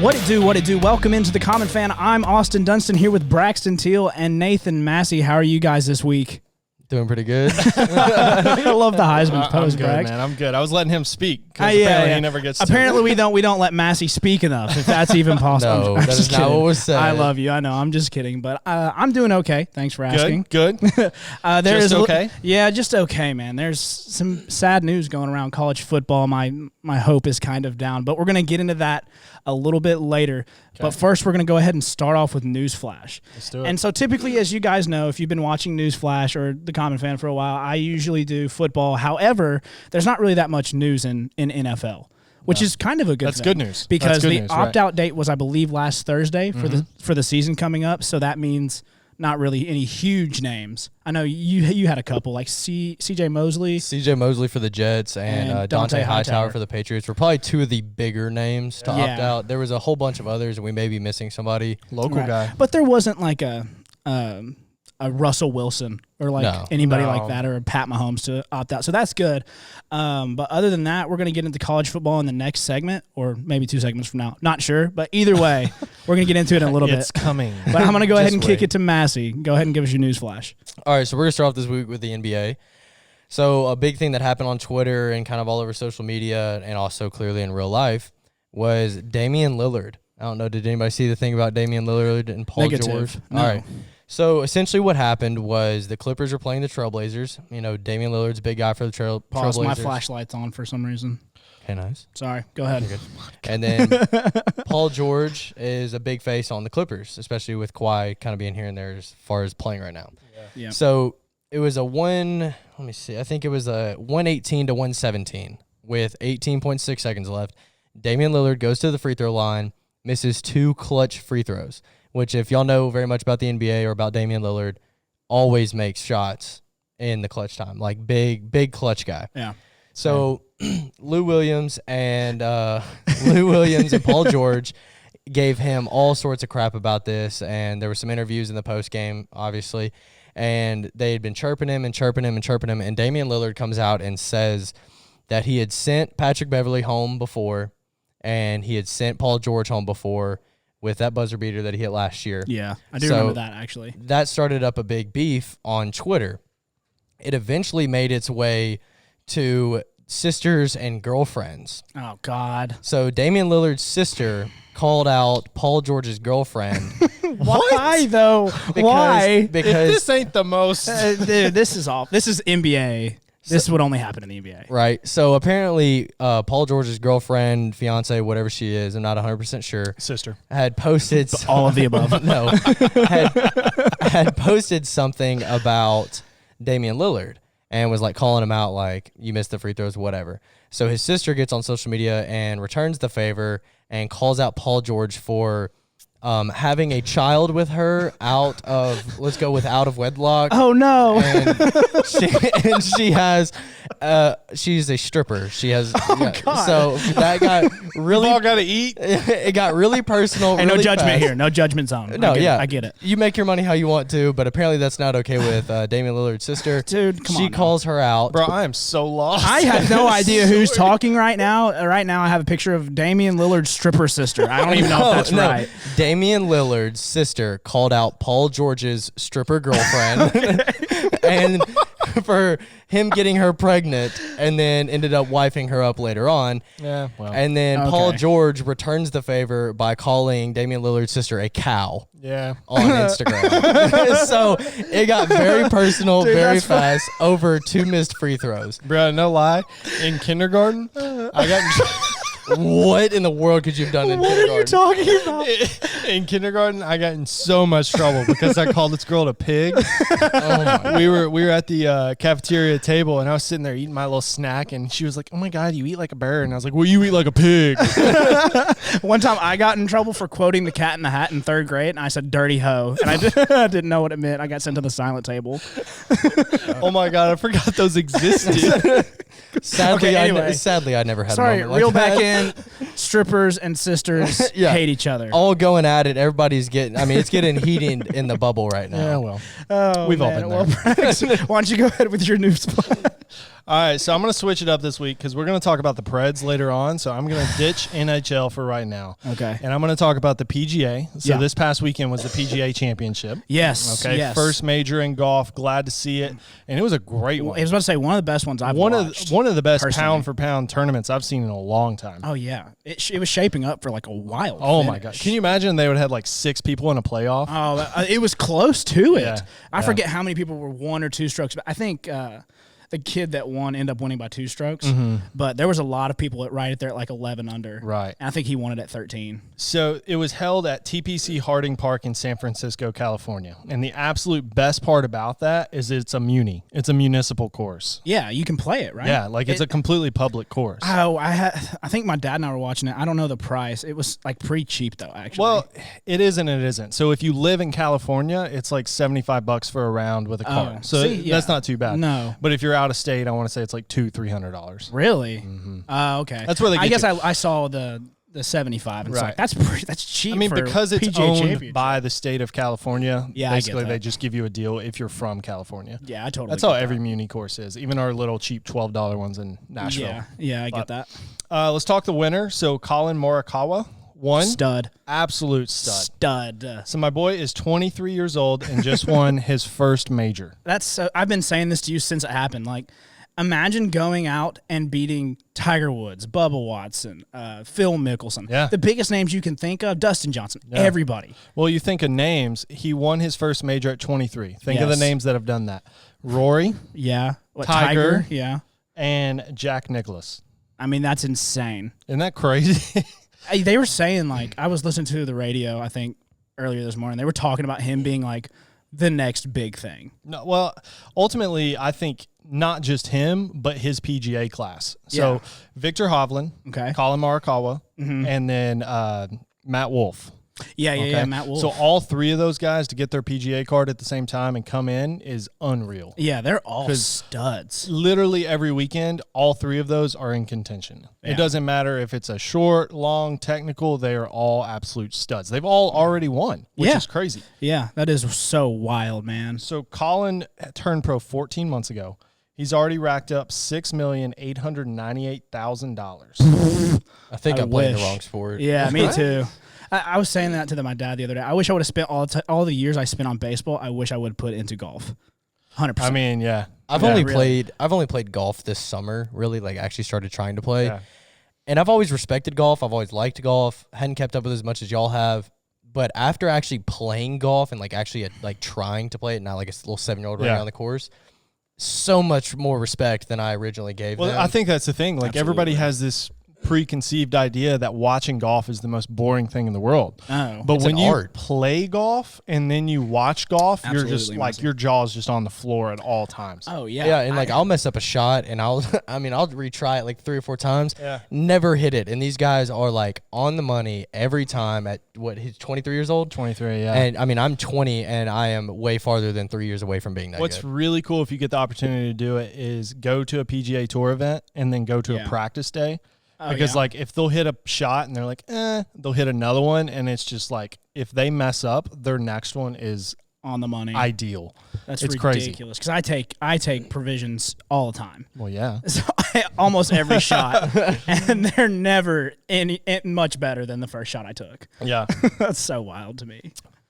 What it do? Welcome into The Common Fan. I'm Austin Dunston here with Braxton Teal and Nathan Massey. How are you guys this week? Doing pretty good. I love the Heisman pose, I'm good, Brax. man. I'm good. I was letting him speak because apparently he never gets to. Apparently we don't let Massey speak enough, if that's even possible. No, that is not what was said. I love you. I know. I'm just kidding, but I'm doing okay. Thanks for asking. Good. Just okay? Yeah, just okay, man. There's some sad news going around college football. My hope is kind of down, but we're going to get into that a little bit later. Okay. But first, we're going to go ahead and start off with Newsflash. Let's do it. And so typically, as you guys know, if you've been watching Newsflash or The Common Fan for a while, I usually do football. However, there's not really that much news in NFL, which is kind of a good thing. That's good news. Because the opt-out date was, I believe, last Thursday for the season coming up. So that means not really any huge names. I know you had a couple, like C.J. Mosley. C.J. Mosley for the Jets and Dante Hightower for the Patriots were probably two of the bigger names to opt out. There was a whole bunch of others, and we may be missing somebody. Local guy. But there wasn't like a Russell Wilson or anybody like that, or a Pat Mahomes to opt out. So that's good. But other than that, we're going to get into college football in the next segment, or maybe 2 segments from now. Not sure, but either way, we're going to get into it in a little bit. It's coming. But I'm going to go ahead and kick it to Massey. Go ahead and give us your news flash. All right, so we're going to start off this week with the NBA. So a big thing that happened on Twitter and kind of all over social media, and also clearly in real life, was Damian Lillard. I don't know, did anybody see the thing about Damian Lillard and Paul George? No. All right. So essentially what happened was the Clippers were playing the Trailblazers. You know, Damian Lillard's a big guy for the Trailblazers. My flashlight's on for some reason. Okay, nice. Sorry, go ahead. And then Paul George is a big face on the Clippers, especially with Kawhi kind of being here and there as far as playing right now. Yeah. So it was I think it was a 118 to 117 with 18.6 seconds left. Damian Lillard goes to the free throw line, misses 2 clutch free throws, which if y'all know very much about the NBA or about Damian Lillard, always makes shots in the clutch time, like big clutch guy. Yeah. So Lou Williams and Paul George gave him all sorts of crap about this, and there were some interviews in the post game, obviously, and they had been chirping him, and Damian Lillard comes out and says that he had sent Patrick Beverley home before, and he had sent Paul George home before with that buzzer beater that he hit last year. Yeah, I do remember that, actually. That started up a big beef on Twitter. It eventually made its way to sisters and girlfriends. Oh, God. So Damian Lillard's sister called out Paul George's girlfriend. Why, though? Why? Because this ain't the most. Dude, this is off. This is NBA. This would only happen in the NBA. Right. So apparently Paul George's girlfriend, fiance, whatever she is, I'm not 100% sure. Sister. Had posted all of the above. No. had posted something about Damian Lillard and was like calling him out like, you missed the free throws, whatever. So his sister gets on social media and returns the favor and calls out Paul George for having a child with her out of wedlock. Oh, no. And she has, she's a stripper. She has, God. So that got really. We've all got to eat. It got really personal. And really no judgment fast. here. No judgment zone. No, I get it. You make your money how you want to, but apparently that's not okay with Damian Lillard's sister. Dude, come on. She calls her out. Bro, I am so lost. I have no idea who's talking right now. Right now, I have a picture of Damian Lillard's stripper sister. I don't even know if that's right. Damian Lillard's sister called out Paul George's stripper girlfriend and for him getting her pregnant, and then ended up wifing her up later on. Yeah, well. And then Paul George returns the favor by calling Damian Lillard's sister a cow. Yeah. On Instagram. So it got very personal, very fast, over 2 missed free throws. Bro, no lie. In kindergarten, I got What in the world could you have done in kindergarten? What are you talking about? In kindergarten, I got in so much trouble because I called this girl a pig. We were at the cafeteria table, and I was sitting there eating my little snack, and she was like, "Oh my God, you eat like a bear," and I was like, "Well, you eat like a pig." One time, I got in trouble for quoting The Cat in the Hat in 3rd grade, and I said "dirty hoe," and I didn't know what it meant. I got sent to the silent table. Oh my God, I forgot those existed. Sadly, anyway. I never had a Sorry, moment like reel that. back in. Strippers and sisters hate each other. All going at it. Everybody's getting, it's getting heated in the bubble right now. Yeah, well. Oh, We've all man. been Well, there. Brax, why don't you go ahead with your news? All right, so I'm going to switch it up this week because we're going to talk about the Preds later on. So I'm going to ditch NHL for right now. Okay. And I'm going to talk about the PGA. So Yeah. This past weekend was the PGA Championship. Yes. Okay. Yes. First major in golf. Glad to see it. And it was a great one. I was about to say one of the best ones I've watched. One of the best personally. pound for pound tournaments I've seen in a long time. Oh yeah, it was shaping up for like a wild. Oh finish. my God! Can you imagine they would have had like 6 people in a playoff? Oh, it was close to it. Yeah, I forget how many people were 1 or 2 strokes, but I think the kid that won ended up winning by 2 strokes. Mm-hmm. But there was a lot of people right there at like 11 under. Right. And I think he won it at 13. So it was held at TPC Harding Park in San Francisco, California. And the absolute best part about that is it's a muni. It's a municipal course. Yeah, you can play it, right? Yeah, like it's a completely public course. Oh, I think my dad and I were watching it. I don't know the price. It was like pretty cheap though, actually. Well, it is and it isn't. So if you live in California, it's like $75 for a round with a car. So that's not too bad. No. But if you're out of state, I want to say it's like $200-$300. Really? Okay. That's where they get I guess you. I saw the 75 and it's Right. like that's cheap. I mean, for because it's PGA owned Championship. by the state of California, Yeah, I get basically that. they just give you a deal if you're from California. Yeah, I totally. That's get how that. every muni course is, even our little cheap $12 ones in Nashville. Yeah, I get that. Let's talk the winner. So Colin Morikawa won. Stud. Absolute stud. Stud. So my boy is 23 years old and just won his first major. That's so. I've been saying this to you since it happened. Like, imagine going out and beating Tiger Woods, Bubba Watson, Phil Mickelson. Yeah. The biggest names you can think of, Dustin Johnson, everybody. Well, you think of names. He won his first major at 23. Think of the Yes. names that have done that. Rory Yeah. Tiger. Yeah. and Jack Nicklaus. I mean, that's insane. Isn't that crazy? They were saying, like, I was listening to the radio, I think, earlier this morning. They were talking about him being, like, the next big thing. No, well, ultimately, I think not just him, but his PGA class. So Yeah. Victor Hovland, Okay. Colin Morikawa, and then Matt Wolff. Yeah, Matt Wolff. So all 3 of those guys to get their PGA card at the same time and come in is unreal. yeah, they're all studs. Literally every weekend, all 3 of those are in contention. Yeah. It doesn't matter if it's a short, long, technical, they are all absolute studs. They've all already won, which Yeah. is crazy. Yeah, that is so wild, man. So Colin turned pro 14 months ago. He's already racked up $6,898,000. I think I I played the wish. wrong sport. Yeah, me too. I was saying that to my dad the other day. I wish I would have spent all the years I spent on baseball. I wish I would put into golf. 100%. I mean, yeah. I've only played golf this summer, really, like actually started trying to play. Yeah. And I've always respected golf. I've always liked golf. Hadn't kept up with it as much as y'all have. But after actually playing golf and like actually like trying to play it, not like a little 7-year-old running on the course, so much more respect than I originally gave Well, them. I think that's the thing. Like everybody has this preconceived idea that watching golf is the most boring thing in the world. Oh. But It's when an you art. play golf and then you watch golf, you're just Absolutely, like Muzzy. your jaw's just on the floor at all times. Oh, yeah. Yeah, and like I'll mess up a shot and I'll retry it like 3 or 4 times. Yeah. Never hit it. And these guys are like on the money every time at he's 23 years old? 23, yeah. And I mean, I'm 20 and I am way farther than 3 years away from being that What's good. really cool if you get the opportunity to do it is go to a PGA Tour event and then go to Yeah. a practice day. Oh, Because yeah. like if they'll hit a shot and they're like, they'll hit another one and it's just like if they mess up, their next one is on the money. ideal. That's it's crazy. ridiculous. Because I take provisions all the time. Well, yeah. So almost every shot, and they're never any much better than the first shot I took. Yeah. That's so wild to me.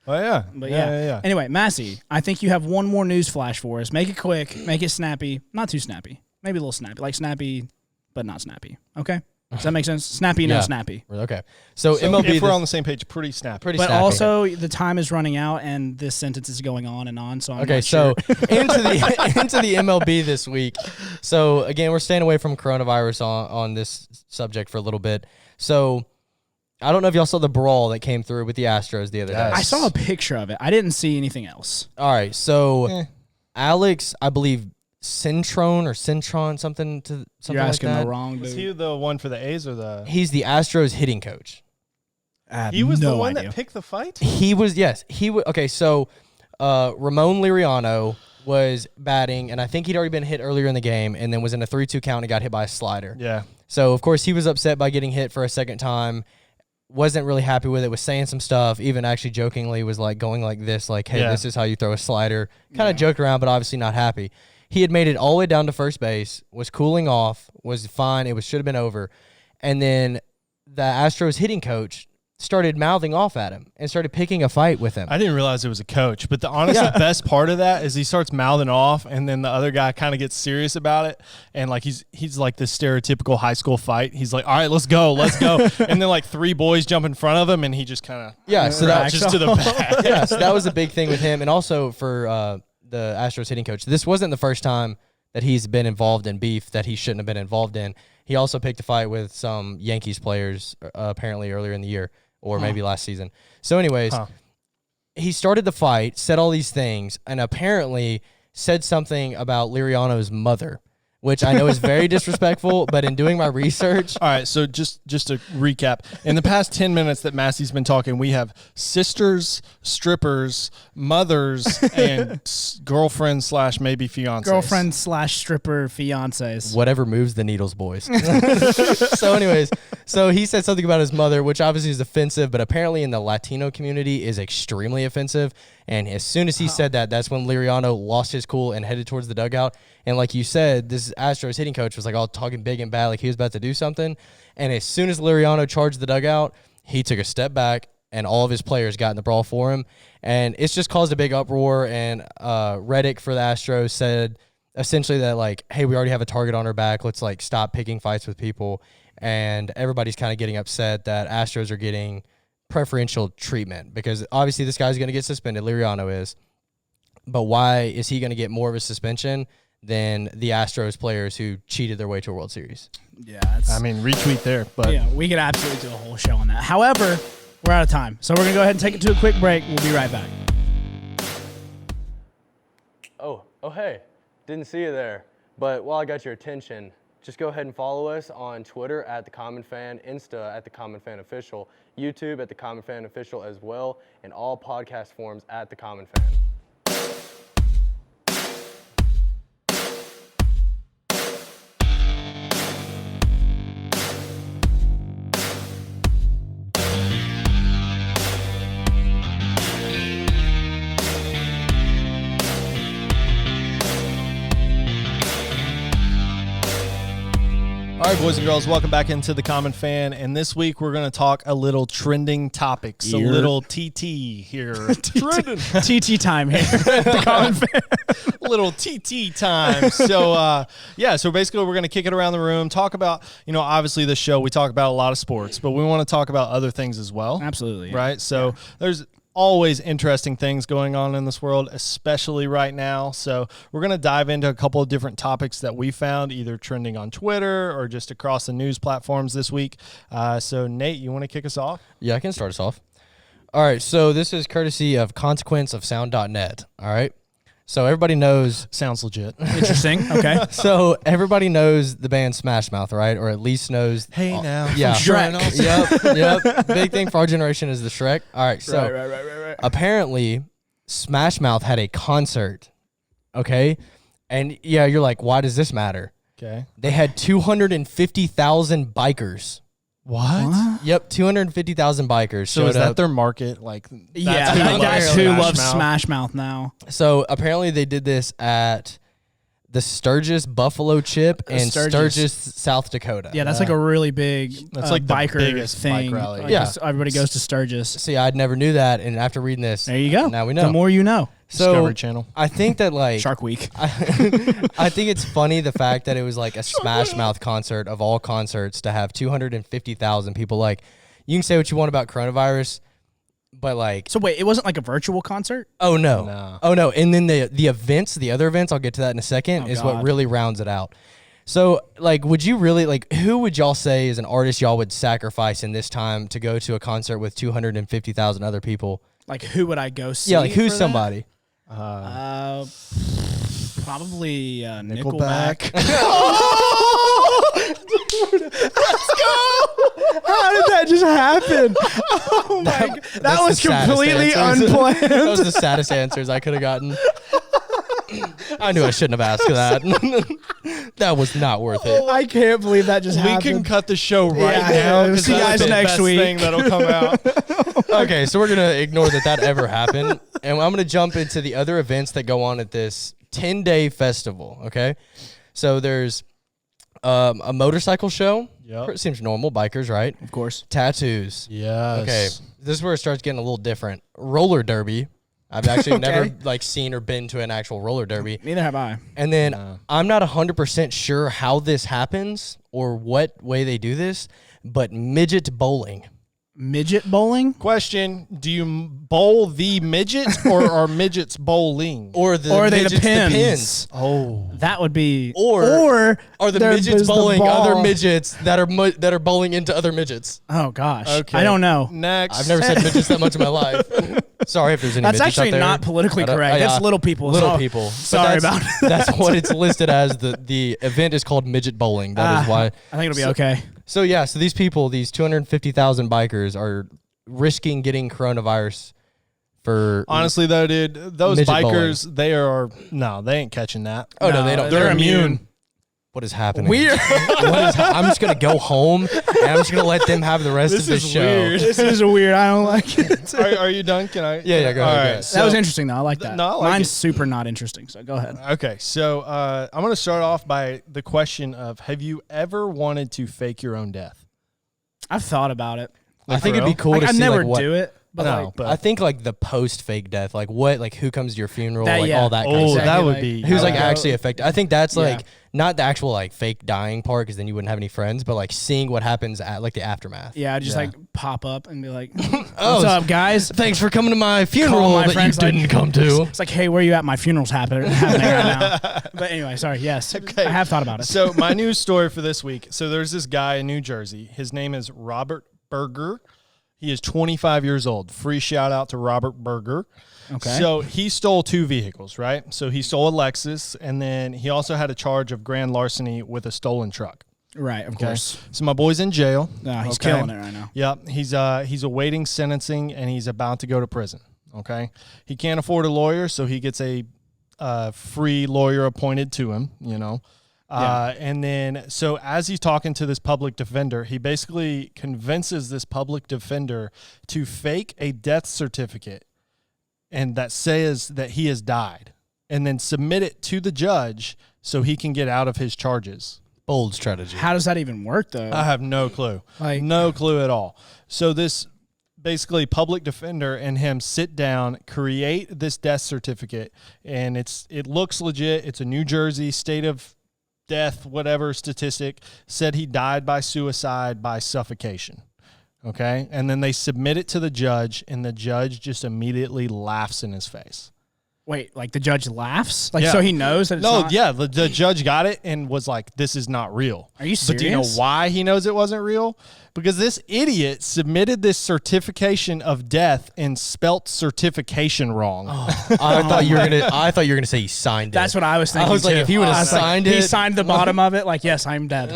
Oh yeah. But yeah. Anyway, Massey, I think you have one more news flash for us. Make it quick. Make it snappy. Not too snappy. Maybe a little snappy. Like snappy, but not snappy. Okay? Does that make sense? Snappy, no Yeah. snappy. Okay. So So MLB if we're this- on the same page, pretty snappy. pretty But snappy. also, the time is running out, and this sentence is going on and on. So I'm Okay, not so sure. into the MLB this week. So again, we're staying away from coronavirus on this subject for a little bit. So I don't know if y'all saw the brawl that came through with the Astros the other day. I saw a picture of it. I didn't see anything else. All right, so Eh. Alex, I believe Cintron, something You're like asking that. the wrong Was dude. he the one for the A's or the? He's the Astros hitting coach. I have He was no the one idea. that picked the fight. He was, yes. Okay, so Ramon Liriano was batting, and I think he'd already been hit earlier in the game, and then was in a 3-2 count and got hit by a slider. Yeah. So, of course, he was upset by getting hit for a second time. Wasn't really happy with it, was saying some stuff, even actually jokingly was like going like this, like, hey, Yeah. this is how you throw a slider. Kind of joked around, but obviously not happy. He had made it all the way down to first base, was cooling off, was fine. It should have been over. And then the Astros hitting coach started mouthing off at him and started picking a fight with him. I didn't realize it was a coach, but the honestly best part of that is he starts mouthing off, and then the other guy kind of gets serious about it, and like he's like this stereotypical high school fight. He's like, "All right, let's go," and then like 3 boys jump in front of him, and he just kind of so that just to the back. Yeah, so that was a big thing with him, and also for the Astros hitting coach. This wasn't the first time that he's been involved in beef that he shouldn't have been involved in. He also picked a fight with some Yankees players apparently earlier in the year. Or maybe last season. So anyways, he started the fight, said all these things, and apparently said something about Liriano's mother, which I know is very disrespectful, but in doing my research. All right, so just to recap, in the past 10 minutes that Massey's been talking, we have sisters, strippers, mothers, and girlfriends / maybe fiancés. Girlfriend / stripper fiancés. Whatever moves the needles, boys. So anyways, so he said something about his mother, which obviously is offensive, but apparently in the Latino community is extremely offensive. And as soon as he said that, that's when Liriano lost his cool and headed towards the dugout. And like you said, this Astros hitting coach was like all talking big and bad, like he was about to do something. And as soon as Liriano charged the dugout, he took a step back, and all of his players got in the brawl for him. And it's just caused a big uproar. And Reddick for the Astros said essentially that, like, hey, we already have a target on our back. Let's, like, stop picking fights with people. And everybody's kind of getting upset that Astros are getting preferential treatment because obviously this guy's going to get suspended. Liriano is. But why is he going to get more of a suspension than the Astros players who cheated their way to a World Series? Yeah, I mean, retweet there, but yeah, we could absolutely do a whole show on that. However, we're out of time, so we're gonna go ahead and take it to a quick break. We'll be right back. Oh, hey, didn't see you there. But while I got your attention, just go ahead and follow us on Twitter at The Common Fan, Insta at The Common Fan Official, YouTube at The Common Fan Official as well, and all podcast forums at The Common Fan. All right, boys and girls, welcome back into The Common Fan. And this week, we're going to talk a little trending topics, a little TT here. TT time here at The Common Fan. Little TT time. So, so basically, we're going to kick it around the room, talk about, obviously the show, we talk about a lot of sports, but we want to talk about other things as well. Absolutely. Right? So, there's always interesting things going on in this world, especially right now. So we're going to dive into a couple of different topics that we found either trending on Twitter or just across the news platforms this week. So Nate, you want to kick us off? Yeah, I can start us off. All right, so this is courtesy of consequenceofsound.net. All right. So everybody knows. Sounds legit. Interesting. Okay. So everybody knows the band Smash Mouth, right? Or at least knows. Hey now. Yeah. Shrek. Yep. Big thing for our generation is the Shrek. All right. So Right. apparently Smash Mouth had a concert. Okay. And yeah, you're like, why does this matter? Okay. They had 250,000 bikers. What? Yep, 250,000 bikers. So is that their market? Like, Yeah, that's who loves Smash Mouth now. So apparently they did this at the Sturgis Buffalo Chip and Sturgis, South Dakota. Yeah, that's like a really big that's like biker the biggest thing. bike rally. Like Yeah. everybody goes to Sturgis. See, I'd never knew that, and after reading this, There you go. Now we know. The more you know. So Discovery Channel. I think that like Shark Week. I think it's funny the fact that it was like a Smash Mouth concert of all concerts to have 250,000 people. Like, you can say what you want about coronavirus, but like, So wait, it wasn't like a virtual concert? oh no. No. Oh no. And then the events, the other events, I'll get to that in a second, is what God. really rounds it out. So like, would you really like, who would y'all say is an artist y'all would sacrifice in this time to go to a concert with 250,000 other people? Like, who would I go see? Yeah, like who's for somebody? Probably NICKELBAck. How did that just happen? Oh my God. That That's was the saddest completely answers. unplanned. That was the saddest answers I could have gotten. I knew I shouldn't have asked that. That was not worth it. I can't believe that just We happened. can cut the show right Yeah, now. yeah. 'Cause See you that's guys the next best week. thing that'll come out. Okay, so we're going to ignore that ever happened. And I'm going to jump into the other events that go on at this 10-day festival, okay? So there's a motorcycle show. Yep. It seems normal, bikers, right? Of course. Tattoos. Yes. Okay, this is where it starts getting a little different. Roller derby. I've actually never like seen or been to an actual roller derby. Neither have I. And then I'm not 100% sure how this happens or what way they do this, but midget bowling. Midget bowling? Question: do you bowl the midgets, or are midgets bowling? Or are they the pins? Oh, that would be. Or are the midgets bowling the other midgets that are bowling into other midgets? Oh gosh, okay. I don't know. Next, I've never said midgets that much in my life. Sorry if there's any. That's midgets actually out there. not politically correct. That's little people. Little people. Sorry about that. That's what it's listed as. The event is called midget bowling. That is why. I think it'll be okay. So yeah, so these people, these 250,000 bikers, are risking getting coronavirus for. Honestly, though, dude, those bikers, bowling. they ain't catching that. Oh no, they don't. They're immune. What is happening? Weird. I'm just gonna go home and I'm just gonna let them have the rest of the show. Weird. This is weird. I don't like it. Are you done? Can I? Yeah, go ahead. All right, Go. That was interesting though. I like that. No, I like Mine's it. super not interesting. So go ahead. Okay, so I'm going to start off by the question of: have you ever wanted to fake your own death? I've thought about it. I think it'd be cool Like, to I'd see never what. do it, but No, like, but I think like the post fake death, like who comes to your funeral, That- like yeah. all that kind of oh, stuff. Exactly, that would like- be Who's like Yeah. actually affected? I think that's Yeah. like not the actual like fake dying part, because then you wouldn't have any friends, but like seeing what happens at like the aftermath. yeah, I'd just Yeah. like pop up and be like, Oh, "What's up, guys?" Thanks for coming to my funeral Call my that you friends, like- didn't come to. It's like, "Hey, where you at? My funeral's happening right now." But anyway, sorry. Yes, Okay. I have thought about it. So my news story for this week. So there's this guy in New Jersey. His name is Robert Berger. He is 25 years old. Free shout out to Robert Berger. Okay. So he stole 2 vehicles, right? So he stole a Lexus, and then he also had a charge of grand larceny with a stolen truck. Right, of course. So my boy's in jail. No, he's Okay. killing it right now. Yep, he's awaiting sentencing, and he's about to go to prison. Okay, he can't afford a lawyer, so he gets a free lawyer appointed to him. You know, and then so as he's talking to this public defender, he basically convinces this public defender to fake a death certificate, and that says that he has died, and then submit it to the judge so he can get out of his charges. Bold strategy. How does that even work, though? I have no clue. Like- no clue at all. So this basically public defender and him sit down, create this death certificate, and it looks legit. It's a New Jersey state of death, whatever statistic, said he died by suicide by suffocation. Okay? And then they submit it to the judge, and the judge just immediately laughs in his face. Wait, like the judge laughs? Like, Yeah. so he knows that it's No, not? yeah, the judge got it and was like, this is not real. Are you But do you know serious? why he knows it wasn't real? Because this idiot submitted this certification of death and spelt certification wrong. I thought you were gonna say he signed it. That's what I was thinking. I was like, too. if he would I have was like, signed he it, signed the bottom of it. Like, yes, I'm dead.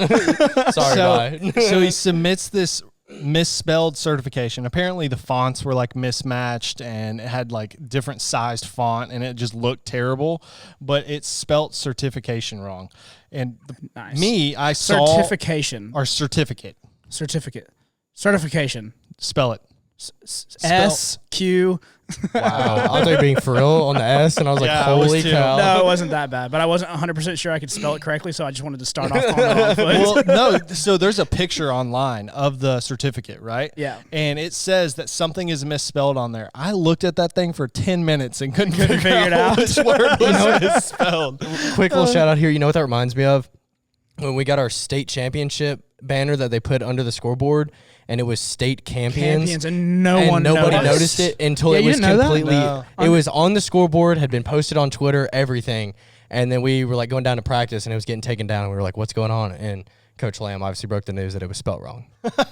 sorry, bye. So he submits this misspelled certification. Apparently the fonts were like mismatched and it had like different sized font and it just looked terrible, but it spelt certification wrong. And Nice. I saw Certification. our certificate. Certification. Spell it. SQ. Wow, I thought you were being for real on the S, and I was like, Yeah, I was holy too. cow. No, it wasn't that bad, but I wasn't 100% sure I could spell it correctly, so I just wanted to start off on the wrong foot. Well, no, so there's a picture online of the certificate, right? Yeah. And it says that something is misspelled on there. I looked at that thing for 10 minutes and couldn't figure it out. which word was misspelled. Quick little shout out here. You know what that reminds me of? When we got our state championship banner that they put under the scoreboard, and it was state campions. And nobody noticed it until Yeah, it you was didn't know that? completely. No. It was on the scoreboard, had been posted on Twitter, everything, and then we were like going down to practice, and it was getting taken down, and we were like, "What's going on?" And Coach Lamb obviously broke the news that it was spelled wrong.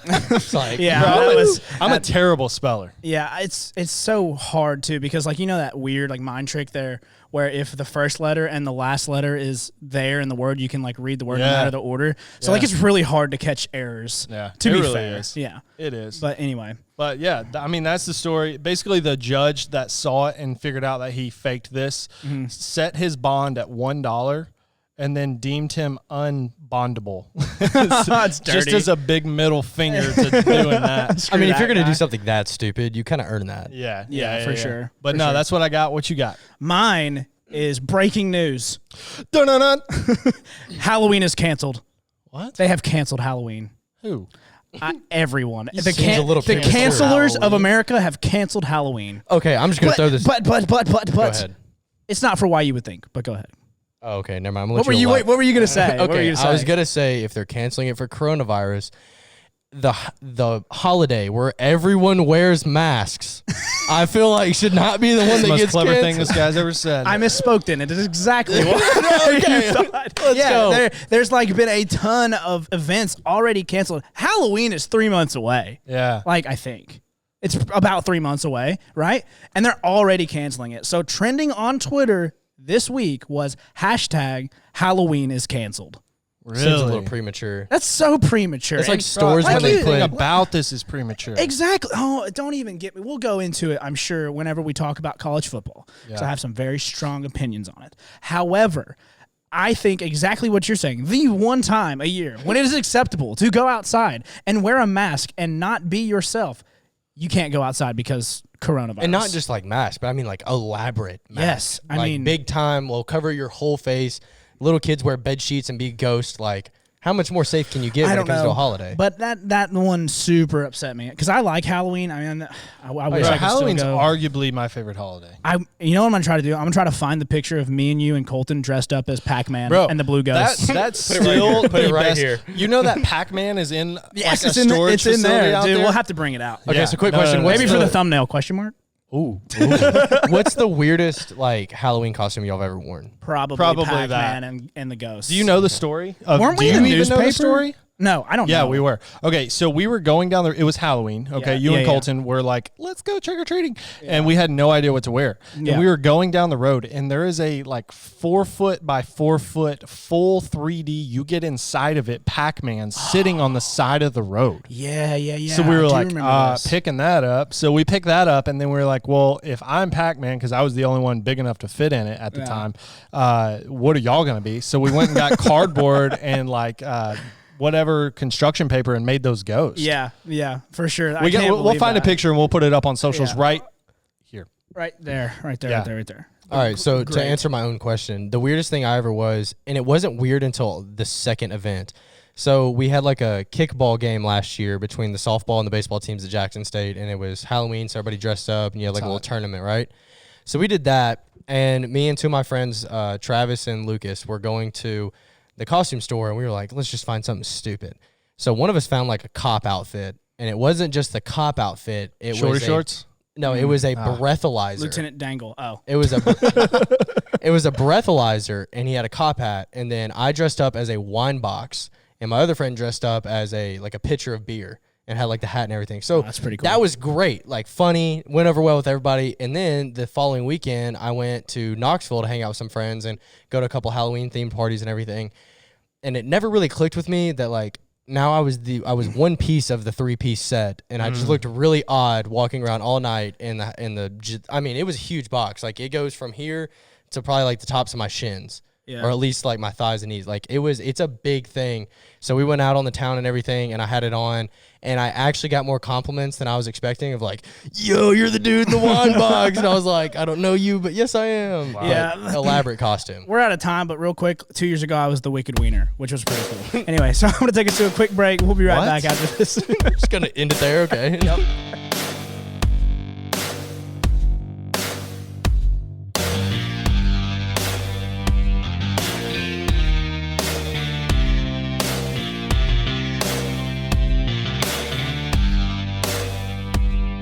It's like, Yeah, Bro, that was. I'm a terrible speller. Yeah, it's so hard too because like you know that weird like mind trick there where if the first letter and the last letter is there in the word, you can like read the word no Yeah. matter the order. So Yeah. like it's really hard to catch errors. Yeah, To it be really fair. is. Yeah. It is. But anyway. But yeah, I mean, that's the story. Basically, the judge that saw it and figured out that he faked this set his bond at $1 and then deemed him unbondable. That's Just dirty. as a big middle finger to doing that. I mean, if that you're gonna guy. do something that stupid, you kind of earn that. Yeah, Yeah, for sure. But For no, sure. that's what I got. What you got? Mine is breaking news. Dun-dun-dun. Halloween is canceled. What? They have canceled Halloween. Who? Everyone. The seems a little premature. cancelers of America have canceled Halloween. Okay, I'm just going to throw this. But. Go ahead. It's not for why you would think, but go ahead. Oh, okay, never mind. What were you going to say? Okay, I was going to say if they're canceling it for coronavirus, the holiday where everyone wears masks, I feel like should not be the one that gets clever canceled. thing this guy's ever said. I misspoke then. It is exactly what Okay, you thought. let's go. There's like been a ton of events already canceled. Halloween is 3 months away. Yeah. Like, I think. It's about 3 months away, right? And they're already canceling it. So trending on Twitter this week was hashtag Halloween is canceled. Really? Seems a little premature. That's so premature. It's like And- stores when they Everything put. about this is premature. Exactly. Oh, don't even get me. We'll go into it, I'm sure, whenever we talk about college football. Because I have some very strong opinions on it. However, I think exactly what you're saying. The one time a year when it is acceptable to go outside and wear a mask and not be yourself, you can't go outside because coronavirus. And not just like masks, but I mean like elaborate masks. Yes, I like mean- big time, will cover your whole face. Little kids wear bed sheets and be ghosts. Like, how much more safe can you get when it comes to a holiday? But that one super upset me because I like Halloween. I mean, I wish I could Halloween's still go. arguably my favorite holiday. You know what I'm gonna try to do? I'm gonna try to find the picture of me and you and Colton dressed up as Pac-Man Bro, and the Blue Ghost. That's Put it right still here. Put it the right best. here. You know that Pac-Man is in Yes, like it's a in storage it's in facility there, out dude. there? We'll have to bring it out. Okay, Yeah. so quick No, question. no, no, What's Maybe for the thumbnail? Question mark. Ooh. What's the weirdest like Halloween costume y'all have ever worn? Probably Probably Pac-Man and the Ghost. Do you know the story? Weren't we do in you the even know the newspaper? story? No, I don't know. Yeah, we were. Okay, so we were going down there. It was Halloween. Okay, Yeah, you yeah, and yeah. Colton were like, let's go trick or treating. And we had no idea what to wear. Yeah. And we were going down the road, and there is a like 4 foot by 4 foot full 3D. You get inside of it, Pac-Man sitting on the side of the road. Yeah. So we I were do like, remember this. picking that up. So we picked that up, and then we were like, well, if I'm Pac-Man, because I was the only one big enough to fit in it at the Yeah. time, what are y'all going to be? So we went and got cardboard and like whatever construction paper and made those ghosts. Yeah, for sure. We'll find a picture and we'll put it up on socials Yeah. right here. right there, right there, Yeah. right there, right there. All right, so to Great. answer my own question, the weirdest thing I ever was, and it wasn't weird until the second event. So we had like a kickball game last year between the softball and the baseball teams at Jackson State, and it was Halloween, so everybody dressed up, and you had like a little tournament, right? So we did that, and me and two of my friends, Travis and Lucas, were going to the costume store, and we were like, let's just find something stupid. So one of us found like a cop outfit, and it wasn't just the cop outfit. It Shorty was shorts? No, it was a breathalyzer. Lieutenant Dangle. Oh, It was a it was a breathalyzer, and he had a cop hat, and then I dressed up as a wine box, and my other friend dressed up as a pitcher of beer and had like the hat and everything. So that's pretty cool. That was great, like funny, went over well with everybody. And then the following weekend, I went to Knoxville to hang out with some friends and go to a couple Halloween themed parties and everything. And it never really clicked with me that like now I was one piece of the 3-piece set, and I just looked really odd walking around all night in the. I mean, it was a huge box. Like it goes from here to probably like the tops of my shins. Yeah. Or at least like my thighs and knees. Like it's a big thing. So we went out on the town and everything, and I had it on, and I actually got more compliments than I was expecting of like, yo, you're the dude in the wine box. And I was like, I don't know you, but yes, I am. Wow. Yeah. But elaborate costume. we're out of time, but real quick, 2 years ago I was the Wicked Wiener, which was pretty cool. Anyway, so I'm gonna take us to a quick break. We'll be right What? back after this. Just gonna end it there, okay? Yep.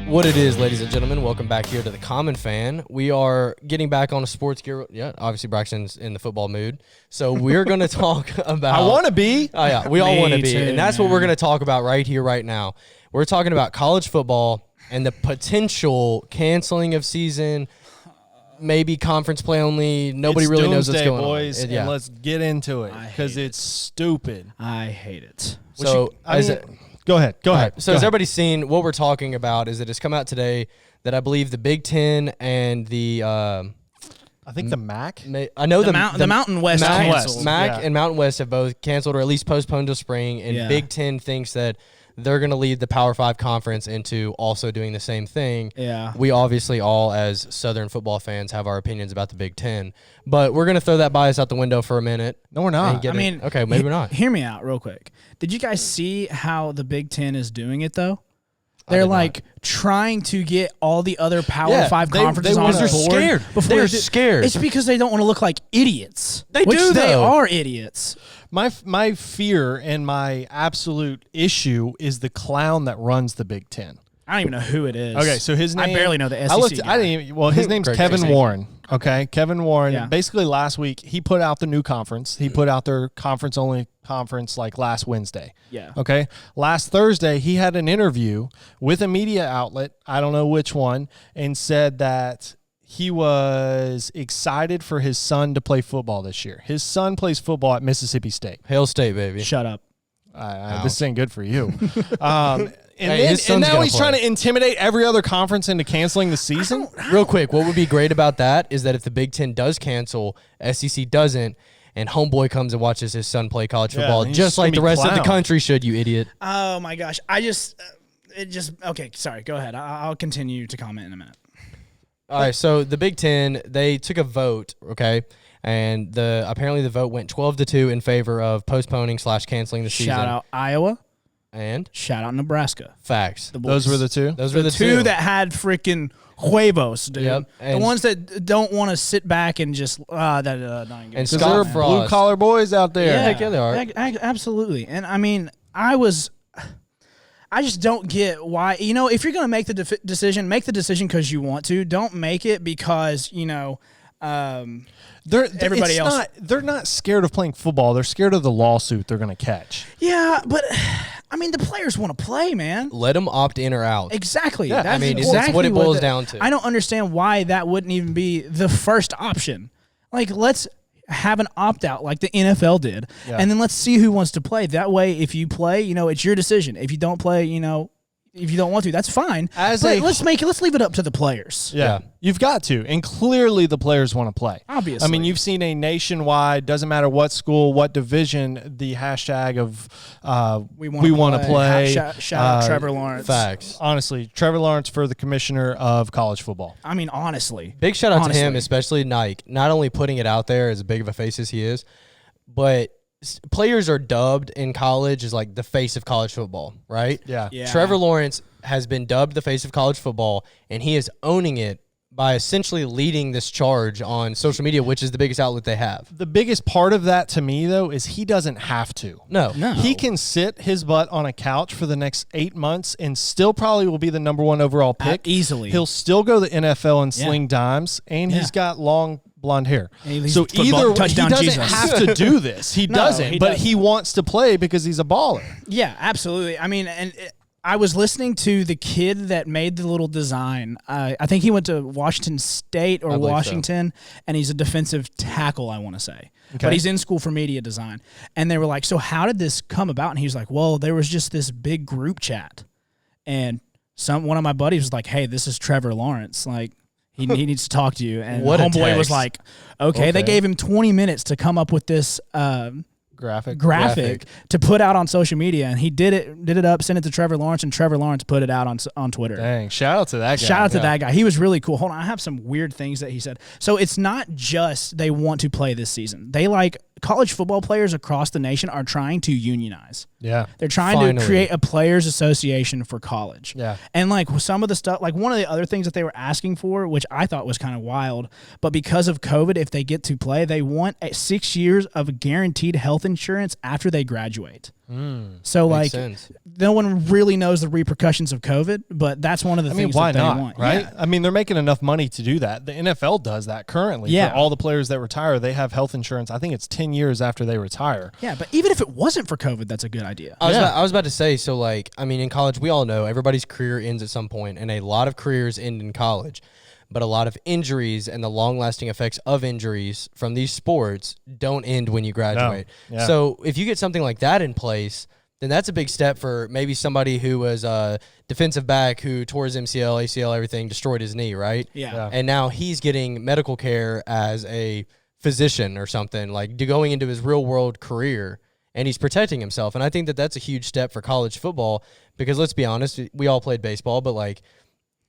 What it is, ladies and gentlemen, welcome back here to the Common Fan. We are getting back on a sports gear. Yeah, obviously Braxton's in the football mood. So we're going to talk about... I want to be. Oh, yeah, we all Me want to be. too, And that's what man. we're going to talk about right here, right now. We're talking about college football and the potential canceling of season, maybe conference play only. Nobody It's really knows what's doomsday, going boys, on. Yeah. and let's get into it I because hate it's stupid. I hate it. So, Go ahead. Go All ahead. right, so Go as ahead. everybody's seen, what we're talking about is that it's come out today that I believe the Big Ten and the I think the MAC. I know the Mountain West canceled. MAC and Mountain West have both canceled or at least postponed till spring. And Big Ten thinks that they're going to lead the Power 5 conference into also doing the same thing. Yeah. We obviously all, as Southern football fans, have our opinions about the Big Ten. But we're going to throw that bias out the window for a minute. No, we're not. Okay, maybe we're not. Hear me out real quick. Did you guys see how the Big Ten is doing it, though? They're like trying to get all the other Power 5 conferences on board. They're scared. They're scared. It's because they don't want to look like idiots. They do, though. They are idiots. My fear and my absolute issue is the clown that runs the Big Ten. I don't even know who it is. Okay, so his name. I barely know the SEC guy. I didn't even, well, his name's Kevin Warren. Okay, Kevin Warren. Yeah. Basically, last week he put out the new conference. He put out their conference-only conference like last Wednesday. Yeah. Okay. Last Thursday, he had an interview with a media outlet. I don't know which one, and said that he was excited for his son to play football this year. His son plays football at Mississippi State. Hail State, baby. Shut up. This ain't good for you. And son's now he's play. trying to intimidate every other conference into canceling the season. Real quick, what would be great about that is that if the Big Ten does cancel, SEC doesn't, and homeboy comes and watches his son play college football, just like the rest of the country should, you idiot. Oh, my gosh. Okay, sorry. Go ahead. I'll continue to comment in a minute. All right, so the Big Ten, they took a vote, okay? And apparently the vote went 12-2 in favor of postponing / canceling the season. Shout out Iowa. And? Shout out Nebraska. Facts. Those were the two? Those were the two that had freaking huevos, dude. Yep. The ones that don't want to sit back and just and Because Scott there are Frost. blue-collar boys out there. Yeah, heck yeah, they are. Absolutely. And, I mean, I just don't get why. You know, if you're going to make the decision, make the decision because you want to. Don't make it because, everybody else. They're not scared of playing football. They're scared of the lawsuit they're going to catch. Yeah, but I mean, the players want to play, man. Let them opt in or out. Exactly. Yeah, That's it's what it boils down to. I don't understand why that wouldn't even be the first option. Like, let's have an opt-out like the NFL did, and then let's see who wants to play. That way, if you play, it's your decision. If you don't play, if you don't want to, that's fine. Let's leave it up to the players. Yeah. You've got to. And clearly the players want to play. Obviously. I mean, you've seen a nationwide, doesn't matter what school, what division, the hashtag of we want to play. Shout out Trevor Lawrence. Facts. Honestly, Trevor Lawrence for the commissioner of college football. I mean, honestly. Big shout out to him, especially Nike. Not only putting it out there as big of a face as he is, but players are dubbed in college as like the face of college football, right? Yeah. Trevor Lawrence has been dubbed the face of college football, and he is owning it by essentially leading this charge on social media, which is the biggest outlet they have. The biggest part of that to me, though, is he doesn't have to. No. He can sit his butt on a couch for the next 8 months and still probably will be the #1 overall pick. Easily. He'll still go to the NFL and sling dimes, and he's got long blonde hair. So either he doesn't Jesus. have to do this. He doesn't, but he wants to play because he's a baller. Yeah, absolutely. I mean, I was listening to the kid that made the little design. I think he went to Washington State or Washington, and he's a defensive tackle, I want to say. Okay. But he's in school for media design. And they were like, so how did this come about? And he was like, well, there was just this big group chat. And one of my buddies was like, hey, this is Trevor Lawrence. Like, he needs to talk to you. And homeboy was like, okay. They gave him 20 minutes to come up with this graphic to put out on social media, and he did it up, sent it to Trevor Lawrence, and Trevor Lawrence put it out on Twitter. Dang, shout out to that guy. Shout out to that guy. He was really cool. Hold on, I have some weird things that he said. So it's not just they want to play this season. They college football players across the nation are trying to unionize. Yeah. They're trying to create a players association for college. Yeah. And some of the stuff, one of the other things that they were asking for, which I thought was kind of wild, but because of COVID, if they get to play, they want 6 years of guaranteed health insurance after they graduate. So Makes sense. no one really knows the repercussions of COVID, but that's one of the things why that they not, want. right? Yeah. I mean, they're making enough money to do that. The NFL does that currently. Yeah. For all the players that retire, they have health insurance. I think it's 10 years after they retire. Yeah, but even if it wasn't for COVID, that's a good idea. I was about to say, so in college, we all know everybody's career ends at some point, and a lot of careers end in college. But a lot of injuries and the long-lasting effects of injuries from these sports don't end when you graduate. No. Yeah. So if you get something like that in place, then that's a big step for maybe somebody who was a defensive back who tore his MCL, ACL, everything, destroyed his knee, right? Yeah. And now he's getting medical care as a physician or something, like going into his real world career, and he's protecting himself. And I think that that's a huge step for college football because let's be honest, we all played baseball, but like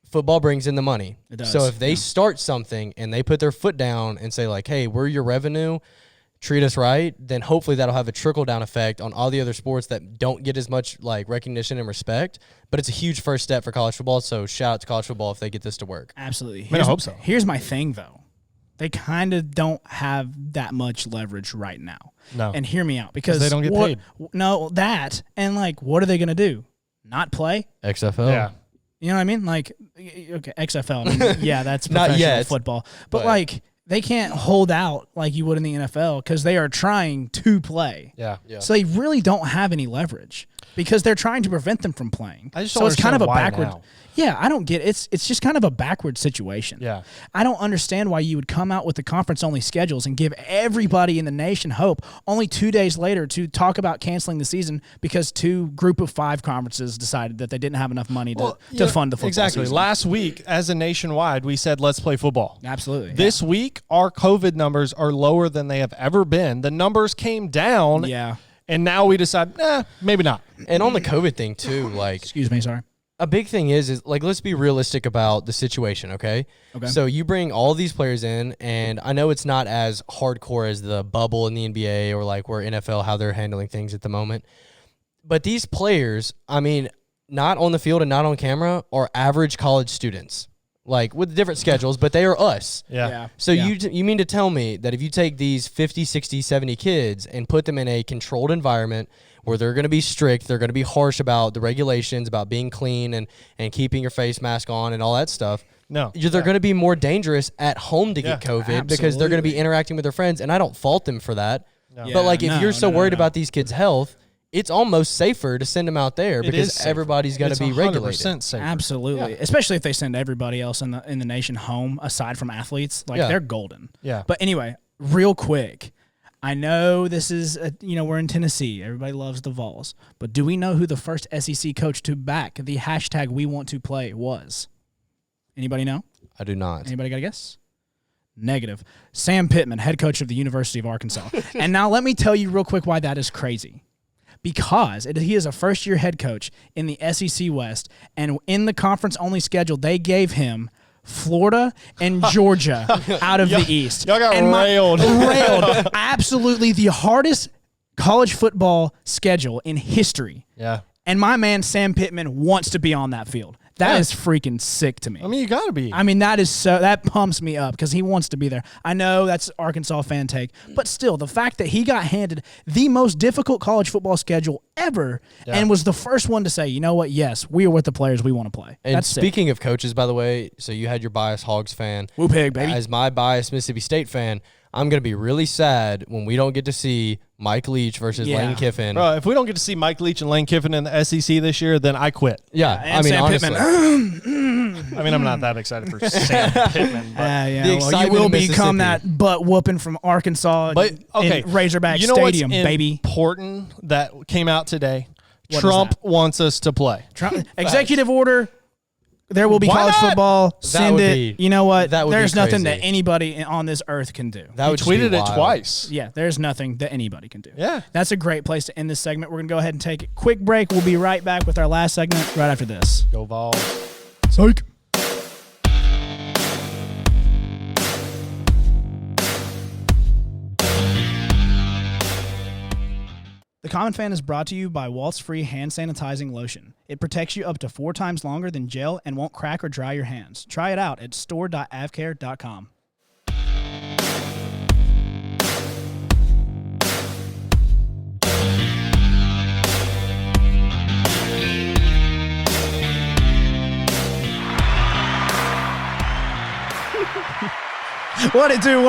football brings in the money. It does. So if they start something and they put their foot down and say like, hey, we're your revenue, treat us right, then hopefully that'll have a trickle-down effect on all the other sports that don't get as much like recognition and respect. But it's a huge first step for college football, so shout out to college football if they get this to work. Absolutely. I hope so. Here's my thing, though. They kind of don't have that much leverage right now. No. And hear me out. Because they don't get paid. No, that. And, like, what are they going to do? Not play? XFL? Yeah. You know what I mean? Like, okay, XFL. I mean, yeah, that's Not professional yet, football. But, like, they can't hold out like you would in the NFL because they are trying to play. Yeah. So they really don't have any leverage because they're trying to prevent them from playing. I just so don't it's kind of a understand why backward. now. Yeah, I don't get it. It's just kind of a backward situation. Yeah. I don't understand why you would come out with the conference-only schedules and give everybody in the nation hope only 2 days later to talk about canceling the season because 2 group of 5 conferences decided that they didn't have enough money to fund the football Exactly. season. Last week, as a nationwide, we said, let's play football. Absolutely. This week, our COVID numbers are lower than they have ever been. The numbers came down. Yeah. And now we decide, maybe not. And on the COVID thing too, like Excuse me, sorry. a big thing is like let's be realistic about the situation, okay? Okay. So you bring all these players in, and I know it's not as hardcore as the bubble in the NBA or like where NFL how they're handling things at the moment. But these players, I mean, not on the field and not on camera, are average college students. Like with different schedules, but they are us. Yeah. So you mean to tell me that if you take these 50, 60, 70 kids and put them in a controlled environment where they're going to be strict, they're going to be harsh about the regulations, about being clean and keeping your face mask on and all that stuff. No. They're going to be more dangerous at home to get COVID because they're going to be interacting with their friends, and I don't fault them for that. No. Yeah, But like if you're so worried no. about these kids' health, it's almost safer to send them out there because everybody's going to be regulated. 100% safer. Absolutely. Yeah. Especially if they send everybody else in the nation home aside from athletes. Like they're golden. Yeah. But anyway, real quick. I know this is, we're in Tennessee. Everybody loves the Vols. But do we know who the first SEC coach to back the hashtag we want to play was? Anybody know? I do not. Anybody got a guess? Negative. Sam Pittman, head coach of the University of Arkansas. And now let me tell you real quick why that is crazy. Because he is a first-year head coach in the SEC West, and in the conference-only schedule, they gave him Florida and Georgia out of the East. Y'all got and railed. Railed. Absolutely the hardest college football schedule in history. Yeah. And my man Sam Pittman wants to be on that field. That is freaking sick to me. I mean, you got to be. I mean, that pumps me up because he wants to be there. I know that's Arkansas fan take, but still, the fact that he got handed the most difficult college football schedule ever and was the first one to say, you know what, yes, we are with the players we want to play. And that's speaking of coaches, by the way, so you had your biased Hogs fan. Woo pig, baby. As my biased Mississippi State fan, I'm going to be really sad when we don't get to see Mike Leach versus Lane Kiffin. Bro, if we don't get to see Mike Leach and Lane Kiffin in the SEC this year, then I quit. Yeah, and I mean, Sam honestly. Pittman. I mean, I'm not that excited for Sam Pittman. But Yeah, The well, you excitement will in become Mississippi. that butt whooping from Arkansas But okay, in Razorback you know Stadium, what's baby. important that came out today? What is Trump that? wants us to play. Executive order. There will be Why college not? football. Send would it. be- You know what? that would be There's nothing that crazy. anybody on this earth can do. That He would just be tweeted it wild. twice. Yeah, there's nothing that anybody can do. Yeah. That's a great place to end this segment. We're going to go ahead and take a quick break. We'll be right back with our last segment right after this. Go Vols. Psych. The Common Fan is brought to you by Waltz Free Hand Sanitizing Lotion. It protects you up to 4 times longer than gel and won't crack or dry your hands. Try it out at store.avcare.com. What it do?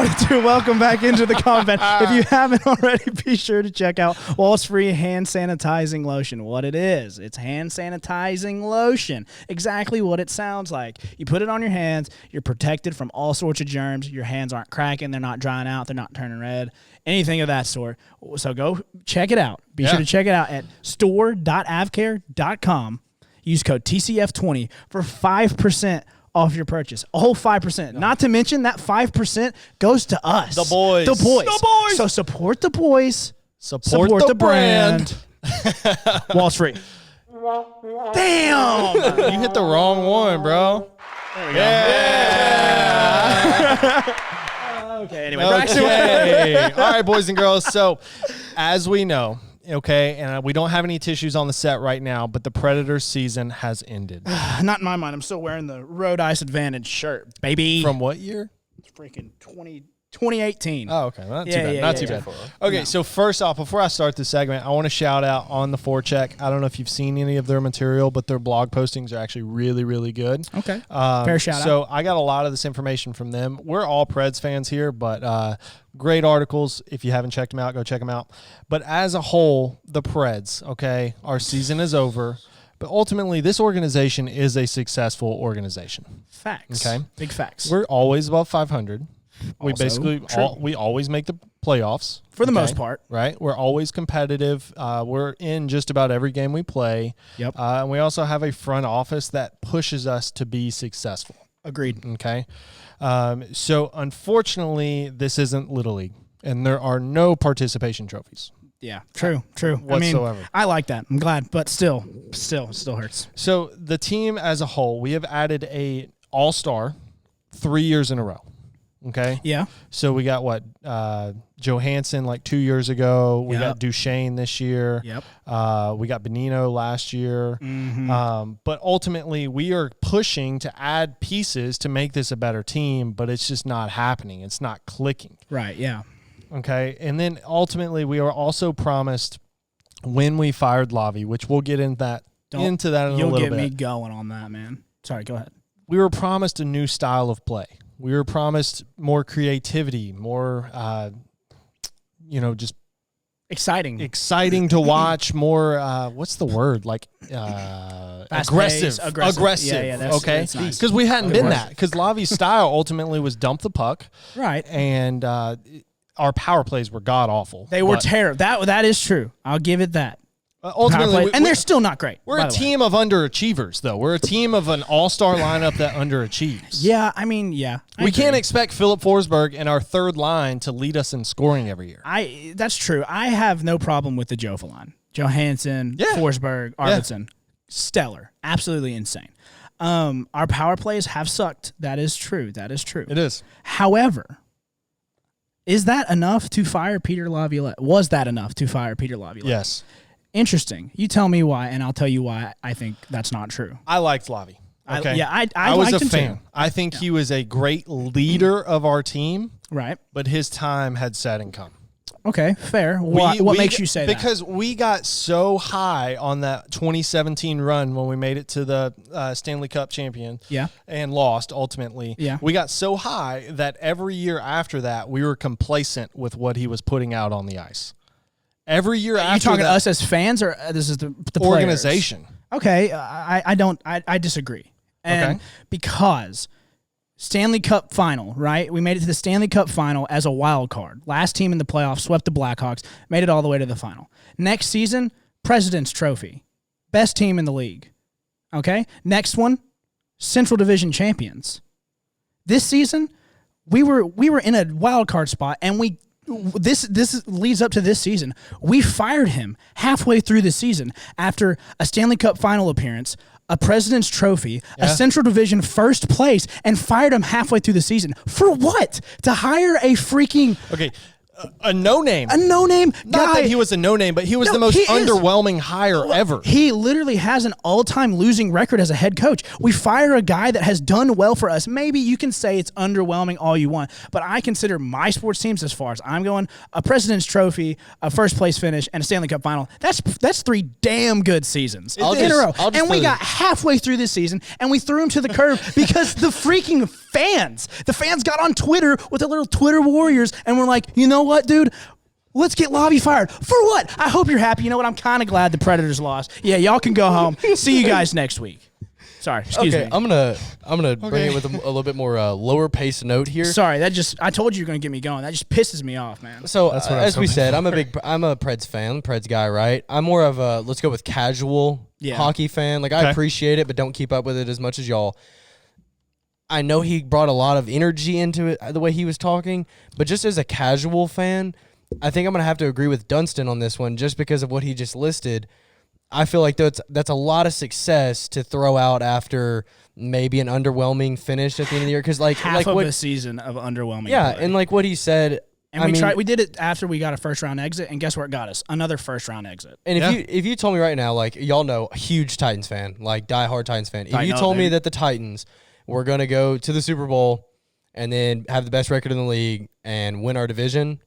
Welcome back into the comment. If you haven't already, be sure to check out Walls Free Hand Sanitizing Lotion. What it is, it's hand sanitizing lotion. Exactly what it sounds like. You put it on your hands, you're protected from all sorts of germs. Your hands aren't cracking, they're not drying out, they're not turning red, anything of that sort. So go check it out. Be sure to check it out at store.avcare.com. Use code TCF20 for 5% off your purchase. A whole 5%. Not to mention that 5% goes to us. The boys. So support the boys. Support the brand. Walls Free. Damn. You hit the wrong one, bro. There we go. Yeah. Okay, anyway. Okay. All right, boys and girls. So, as we know, okay, and we don't have any tissues on the set right now, but the Predators season has ended. Not in my mind. I'm still wearing the Road Ice Advantage shirt, baby. From what year? It's freaking 2018. Oh, okay. Not too bad. Not too bad. Okay, so first off, before I start the segment, I want to shout out on the Forecheck. I don't know if you've seen any of their material, but their blog postings are actually really, really good. Okay. Fair shout out. So I got a lot of this information from them. We're all Preds fans here, but great articles. If you haven't checked them out, go check them out. But as a whole, the Preds, okay, our season is over. But ultimately, this organization is a successful organization. Facts. Okay. Big facts. We're always above 500. We Also basically we always make the playoffs for the most part, right? We're always competitive. We're in just about every game we play. Yep. And we also have a front office that pushes us to be successful. Agreed. Okay. So unfortunately, this isn't Little League, and there are no participation trophies. Yeah. True. Whatsoever. I mean, I like that. I'm glad, but still hurts. So the team as a whole, we have added a all-star 3 years in a row. Okay. Yeah. So we got Johansson like 2 years ago. We got Duchesne this year. Yep. We got Benino last year. Mm-hmm. But ultimately, we are pushing to add pieces to make this a better team, but it's just not happening. It's not clicking. Right. Yeah. Okay. And then ultimately, we are also promised when we fired Lavi, which we'll get into that in a little bit. You'll get me going on that, man. Sorry. Go ahead. We were promised a new style of play. We were promised more creativity, more, just exciting to watch. More, what's the word? Like aggressive. Yeah, okay, that's nice. Because we hadn't been that. Because Lavi's style ultimately was dump the puck, right? And our power plays were god awful. They were terrible. That is true. I'll give it that. Ultimately, and they're still not great. We're a team of underachievers, though. We're a team of an all-star lineup that underachieves. Yeah, I mean, yeah. We can't expect Philip Forsberg and our third line to lead us in scoring every year. That's true. I have no problem with the Jofa line. Johansson, Forsberg, Arvidsson. Stellar. Absolutely insane. Our power plays have sucked. That is true. It is. However, is that enough to fire Peter Laviolette? Was that enough to fire Peter Laviolette? Yes. Interesting. You tell me why, and I'll tell you why I think that's not true. I liked Lavi. Okay. I was liked a him fan. too. I think he was a great leader of our team. Right. But his time had set and come. Okay, fair. What makes you say that? Because we got so high on that 2017 run when we made it to the Stanley Cup champion and lost ultimately. Yeah. We got so high that every year after that, we were complacent with what he was putting out on the ice. Every year after that. You talking to us as fans, or this is the organization? Players? Okay, I disagree. And because Stanley Cup final, right? We made it to the Stanley Cup final as a wild card. Last team in the playoffs, swept the Blackhawks, made it all the way to the final. Next season, President's Trophy. Best team in the league. Okay? Next one, Central Division champions. This season, we were in a wild card spot, and this leads up to this season. We fired him halfway through the season after a Stanley Cup final appearance, a President's Trophy, a Central Division first place, and fired him halfway through the season. For what? To hire a freaking... Okay, A no-name. A no-name guy. Not that he was a no-name, but he was the most underwhelming hire ever. He literally has an all-time losing record as a head coach. We fire a guy that has done well for us. Maybe you can say it's underwhelming all you want, but I consider my sports teams, as far as I'm going, a President's Trophy, a first-place finish, and a Stanley Cup final. That's 3 damn good seasons in a row. And we got halfway through this season, and we threw him to the curb because the freaking the fans got on Twitter with their little Twitter warriors, and we're like, you know what, dude? Let's get Lavi fired. For what? I hope you're happy. You know what? I'm kind of glad the Predators lost. Yeah, y'all can go home. See you guys next week. Sorry, excuse me. I'm gonna bring it with a little bit more lower pace note here. Sorry, I told you you're gonna get me going. That just pisses me off, man. So as we said, I'm a Preds fan, Preds guy, right? I'm more of a let's go with casual hockey fan. Like I appreciate it, but don't keep up with it as much as y'all. I know he brought a lot of energy into it the way he was talking, but just as a casual fan, I think I'm going to have to agree with Dunstan on this one just because of what he just listed. I feel like that's a lot of success to throw out after maybe an underwhelming finish at the end of the year. Because half of a season of underwhelming. Yeah, play. And like what he said. And we did it after we got a first-round exit, and guess where it got us? Another first-round exit. And if you told me right now, like y'all know, a huge Titans fan, like diehard Titans fan. If you told me that the Titans were going to go to the Super Bowl and then have the best record in the league and win our division,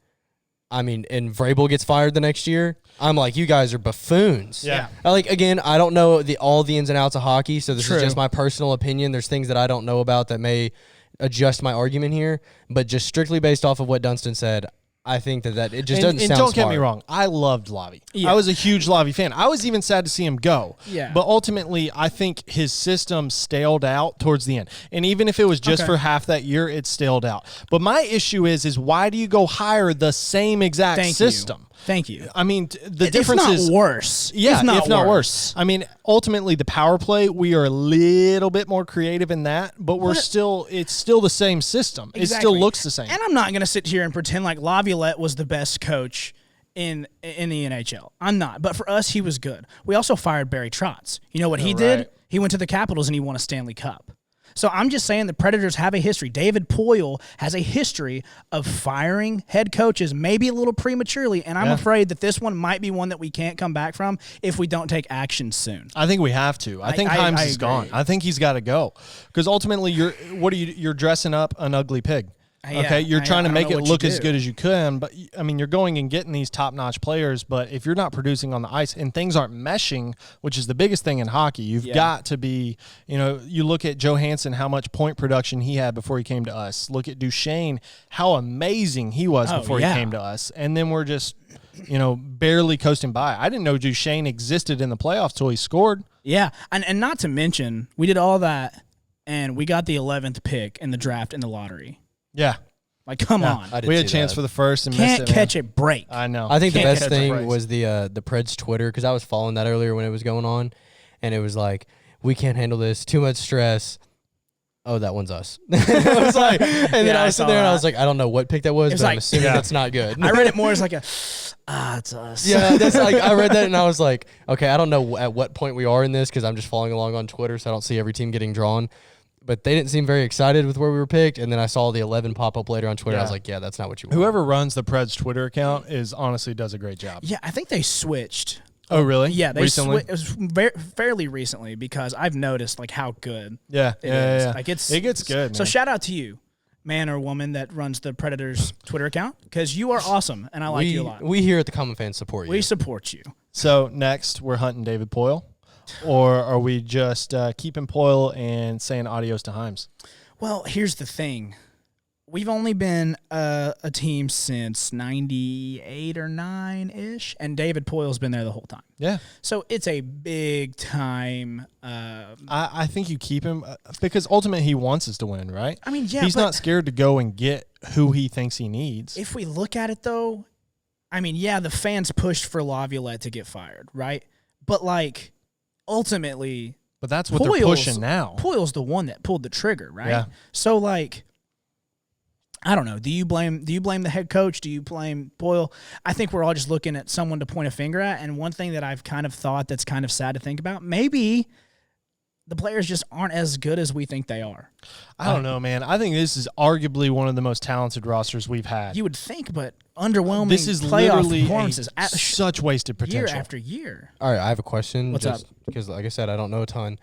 and Vrabel gets fired the next year, I'm like, you guys are buffoons. Yeah. Again, I don't know all the ins and outs of hockey, so this is just my personal opinion. There's things that I don't know about that may adjust my argument here, but just strictly based off of what Dunstan said, I think that it just doesn't sound smart. And don't get me wrong, I loved Lavi. Yeah. I was a huge Lavi fan. I was even sad to see him go. Yeah. But ultimately, I think his system staled out towards the end. And even if it was just for half that year, it staled out. But my issue is why do you go hire the same exact system? Thank you. I mean, the difference is... It's not worse. Yeah, if not worse. I mean, ultimately, the power play, we are a little bit more creative in that, but it's still the same system. Exactly. It still looks the same. And I'm not going to sit here and pretend like Laviolette was the best coach in the NHL. I'm not. But for us, he was good. We also fired Barry Trotz. You know what he did? He went to the Capitals and he won a Stanley Cup. So I'm just saying the Predators have a history. David Poile has a history of firing head coaches, maybe a little prematurely, and I'm afraid that this one might be one that we can't come back from if we don't take action soon. I think we have to. I think Himes is gone. I think he's got to go because ultimately you're dressing up an ugly pig. Okay, you're trying to make it look as good as you can, but I mean, you're going and getting these top-notch players, but if you're not producing on the ice and things aren't meshing, which is the biggest thing in hockey, you've got to be, you look at Johansson, how much point production he had before he came to us. Look at Duchesne, how amazing he was before he came to us. And then we're just, barely coasting by. I didn't know Duchesne existed in the playoffs till he scored. Yeah, and not to mention, we did all that, and we got the 11th pick in the draft in the lottery. Yeah. Like, come on. We had a chance for the first and missed it. Can't catch a break. I know. I think the best thing was the Preds Twitter, because I was following that earlier when it was going on, and it was like, we can't handle this, too much stress. Oh, that one's us. I was like, and then I was sitting there and I was like, I don't know what pick that was, but I'm assuming that's not good. I read it more as like it's us. Yeah, that's like, I read that and I was like, okay, I don't know at what point we are in this because I'm just following along on Twitter, so I don't see every team getting drawn. But they didn't seem very excited with where we were picked. And then I saw the 11 pop up later on Twitter. I was like, that's not what you want. Whoever runs the Preds Twitter account honestly does a great job. Yeah, I think they switched. Oh, really? Yeah, they recently. It was fairly recently because I've noticed like how good it is. Yeah. Like it gets good. So man. shout out to you, man or woman that runs the Predators Twitter account, because you are awesome and I like you a lot. We here at the Common Fans support you. We support you. So next we're hunting David Poile. Or are we just keeping Poile and saying adios to Himes? Well, here's the thing. We've only been a team since 98 or 9-ish, and David Poile's been there the whole time. Yeah. So it's a big time. I think you keep him because ultimately he wants us to win, right? I mean, yeah. He's not scared to go and get who he thinks he needs. If we look at it, though, I mean, yeah, the fans pushed for Laviolette to get fired, right? But, like, ultimately, but that's what they're pushing now. Poile's the one that pulled the trigger, right? Yeah. So, like, I don't know. Do you blame the head coach? Do you blame Poile? I think we're all just looking at someone to point a finger at. And one thing that I've kind of thought that's kind of sad to think about, maybe the players just aren't as good as we think they are. I don't know, man. I think this is arguably one of the most talented rosters we've had. You would think, but underwhelming. This is playoff literally performances such wasted potential. year after year. All right, I have a question. What's up? Because, like I said, I don't know a ton.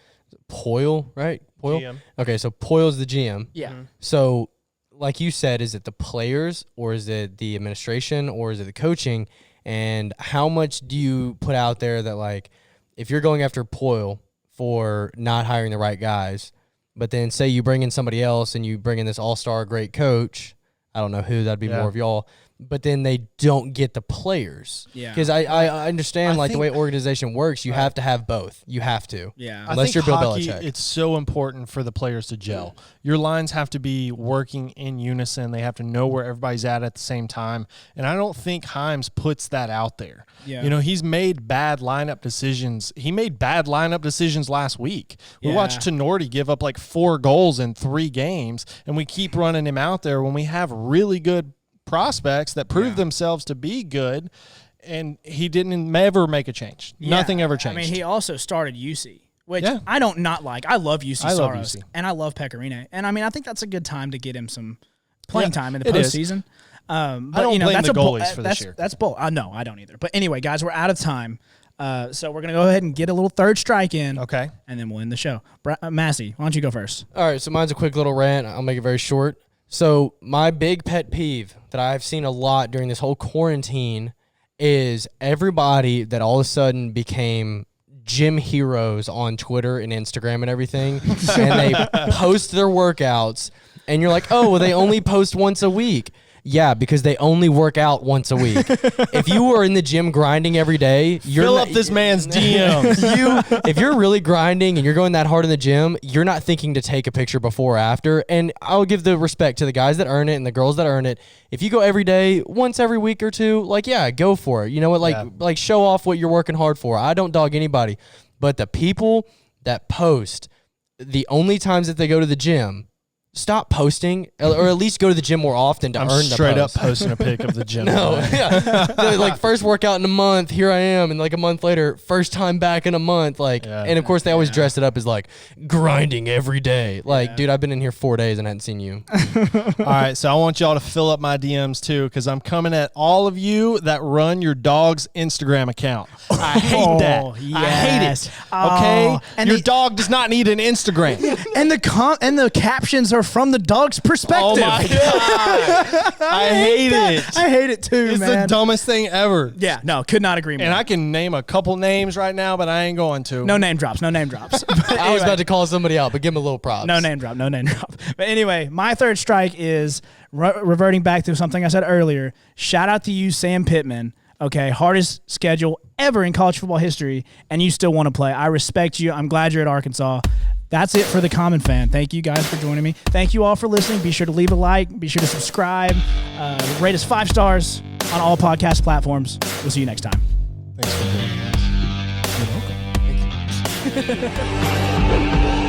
Poyle, right? Poyle? GM. Okay, so Poyle's the GM. Yeah. So, like you said, is it the players or is it the administration or is it the coaching? And how much do you put out there that, like, if you're going after Poyle for not hiring the right guys, but then say you bring in somebody else and you bring in this all-star great coach, I don't know who, that'd be more of y'all, but then they don't get the players. Yeah. Because I understand, the way organization works, you have to have both. You have to. Yeah. Unless you're Bill hockey, Belichick. It's so important for the players to gel. Your lines have to be working in unison. They have to know where everybody's at the same time. And I don't think Himes puts that out there. Yeah. You know, he's made bad lineup decisions. He made bad lineup decisions last week. We watched Tenorti give up like 4 goals in 3 games, and we keep running him out there when we have really good prospects that prove themselves to be good, and he didn't ever make a change. Nothing ever changed. I mean, he also started UC, which I don't not like. I love UC Saros, and I love Pecorine. And I mean, I think that's a good time to get him some playing time in the postseason. But I don't blame the goalies for this year. That's bull. No, I don't either. But anyway, guys, we're out of time. So we're going to go ahead and get a little third strike in. Okay. And then we'll end the show. Massey, why don't you go first? All right, so mine's a quick little rant. I'll make it very short. So my big pet peeve that I've seen a lot during this whole quarantine is everybody that all of a sudden became gym heroes on Twitter and Instagram and everything, and they post their workouts, and you're like, oh, well, they only post once a week. Yeah, because they only work out once a week. If you are in the gym grinding every day, fill up this man's DMs. If you're really grinding and you're going that hard in the gym, you're not thinking to take a picture before or after. And I'll give the respect to the guys that earn it and the girls that earn it. If you go every day, once every week or two, go for it. You know what? Like show off what you're working hard for. I don't dog anybody, but the people that post the only times that they go to the gym, stop posting, or at least go to the gym more often to earn the straight post. up posting a pic of the gym. Like first workout in a month, here I am, and like a month later, first time back in a month, and of course they always dress it up as like grinding every day. Dude, I've been in here 4 days and I hadn't seen you. All right, so I want y'all to fill up my DMs too, because I'm coming at all of you that run your dog's Instagram account. I hate that. Yes. I hate it. Okay, and your dog does not need an Instagram. And the captions are from the dog's perspective. Oh my god, I hate it. I hate it too, It's man. the dumbest thing ever. Yeah, no, could not agree more. And I can name a couple names right now, but I ain't going to. No name drops. But I was about to call somebody out, but give him a little props. No name drop. But anyway, my third strike is reverting back to something I said earlier. Shout out to you, Sam Pittman. Okay, hardest schedule ever in college football history, and you still want to play. I respect you. I'm glad you're at Arkansas. That's it for the Common Fan. Thank you guys for joining me. Thank you all for listening. Be sure to leave a like. Be sure to subscribe. Rate us 5 stars on all podcast platforms. We'll see you next time. Thanks for doing this. You're welcome. Thank you.